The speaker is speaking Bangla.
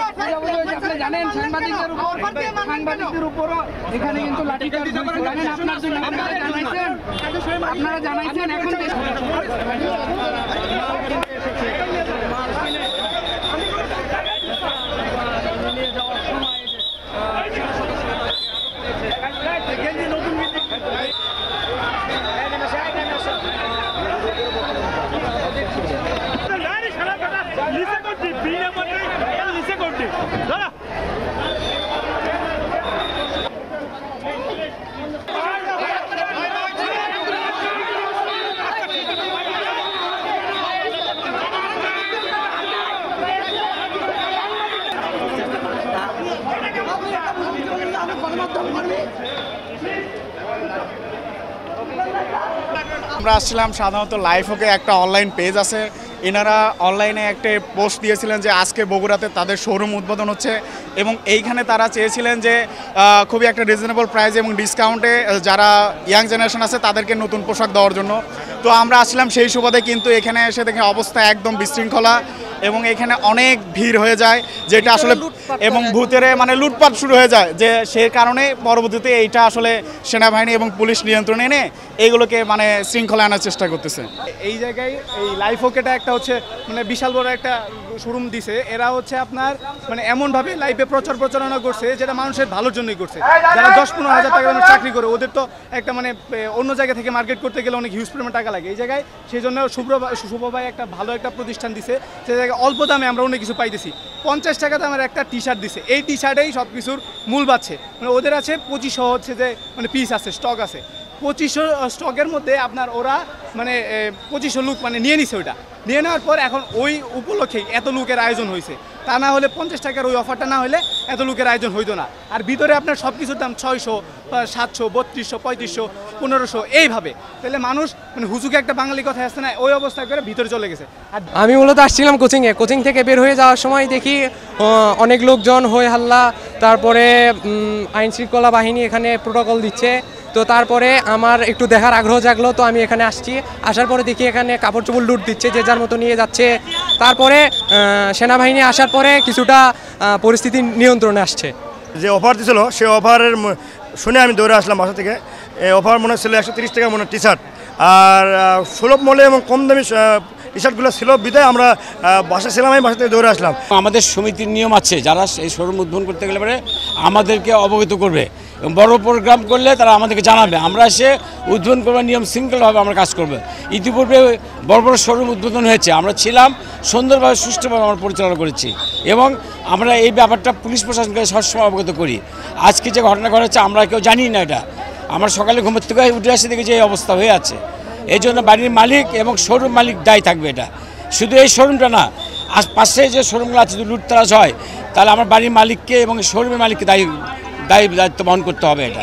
আপনি জানেন সাংবাদিকদের উপরও এখানে কিন্তু লাঠিচার্জ হয়েছে, জানেন আপনারা জানাইছেন এখন আমরা আসছিলাম সাধারণত লাইফওকে একটা অনলাইন পেজ আছে, এনারা অনলাইনে একটা পোস্ট দিয়েছিলেন যে আজকে বগুড়াতে তাদের শোরুম উদ্বোধন হচ্ছে এবং এইখানে তারা চেয়েছিলেন যে খুবই একটা রিজনেবল প্রাইস এবং ডিসকাউন্টে যারা ইয়াং জেনারেশন আছে তাদেরকে নতুন পোশাক দেওয়ার জন্য। তো আমরা আসলাম সেই সুবাদে, কিন্তু এখানে এসে দেখে অবস্থা একদম বিশৃঙ্খলা এবং এখানে অনেক ভিড় হয়ে যায়, যেটা আসলে এবং ভূতেরে মানে লুটপাট শুরু হয়ে যায়, যে সেই কারণে পরবর্তীতে এইটা আসলে সেনাবাহিনী এবং পুলিশ নিয়ন্ত্রণে এনে এইগুলোকে মানে শৃঙ্খলা আনার চেষ্টা করতেছে। এই জায়গায় এই লাইফওকেটা একটা হচ্ছে মানে বিশাল বড় একটা শোরুম দিছে, এরা হচ্ছে আপনার মানে এমনভাবে লাইফে প্রচারণা করছে যেটা মানুষের ভালোর জন্যই করছে। যারা 10-15 হাজার টাকা চাকরি করে ওদের তো একটা মানে অন্য জায়গা থেকে মার্কেট করতে গেলে অনেক হিউজ পরিমাণ টাকা লাগে। এই জায়গায় সেই জন্য শুভ ভাই একটা ভালো একটা প্রতিষ্ঠান দিছে, সে জায়গায় অল্প দামে আমরা অনেক কিছু পাইতেছি। 50 টাকা দামের একটা টি শার্ট দিছে, এই টি শার্টেই সব কিছুর মূল বাড়ছে। মানে ওদের আছে 2500 হচ্ছে যে মানে পিস আছে, স্টক আছে 2500 স্টকের মধ্যে আপনার ওরা মানে 2500 লুক মানে নিয়ে নিছে। ওইটা নিয়ে নেওয়ার পর এখন ওই উপলক্ষে এত লোকের আয়োজন হয়েছে, তা না হলে 50 টাকার ওই অফারটা না হলে এত লোকের আয়োজন হইতো না। আর ভিতরে আপনার সব কিছুর দাম 600, 700, 3200, 3500, 1500 এইভাবে। তাহলে মানুষ মানে হুজুকে একটা বাঙালি কথা আসছে না, ওই অবস্থা করে ভিতরে চলে গেছে। আর আমি মূলত আসছিলাম কোচিং থেকে বের হয়ে যাওয়ার সময় দেখি অনেক লোকজন হই হাল্লা, তারপরে আইন শৃঙ্খলা বাহিনী এখানে প্রোটোকল দিচ্ছে। তো তারপরে আমার একটু দেখার আগ্রহ জাগলো, তো আমি এখানে আসছি। আসার পরে দেখি এখানে কাপড় চোপড় লুট দিচ্ছে, যে যার মতো নিয়ে যাচ্ছে। তারপরে সেনাবাহিনী আসার পরে কিছুটা পরিস্থিতি নিয়ন্ত্রণে আসছে। যে অফার দিয়েছিল সেই অফারের শুনে আমি দৌড়ে আসলাম বাসা থেকে। অফার মনে ছিল 130 টাকা মনে টি শার্ট, আর সুলভ মূল্যে এবং কম দামি টি শার্টগুলো ছিল বিদায় আমরা বাসা ছিলাম, আমি বাসা থেকে দৌড়ে আসলাম। আমাদের সমিতির নিয়ম আছে, যারা এই শোরুম উদ্বোধন করতে গেলে পরে আমাদেরকে অবগত করবে এবং বড় প্রোগ্রাম করলে তারা আমাদেরকে জানাবে, আমরা এসে উদ্বোধন করবো, নিয়ম শৃঙ্খলাভাবে আমরা কাজ করবো। ইতিপূর্বে বড় বড় শোরুম উদ্বোধন হয়েছে, আমরা ছিলাম, সুন্দরভাবে সুষ্ঠুভাবে আমরা পরিচালনা করেছি এবং আমরা এই ব্যাপারটা পুলিশ প্রশাসনকে সবসময় অবগত করি। আজকে যে ঘটনা ঘটেছে আমরা কেউ জানি না, এটা আমরা সকালে ঘুমের থেকে উঠে আসে দেখি যে এই অবস্থা হয়ে আছে। এই জন্য বাড়ির মালিক এবং শোরুম মালিক দায়ী থাকবে। এটা শুধু এই শোরুমটা না, পাশে যে শোরুমগুলো আছে যদি লুটতরাজ হয় তাহলে আমার বাড়ির মালিককে এবং শোরুমের মালিককে দায়িত্ব বহন করতে হবে। এটা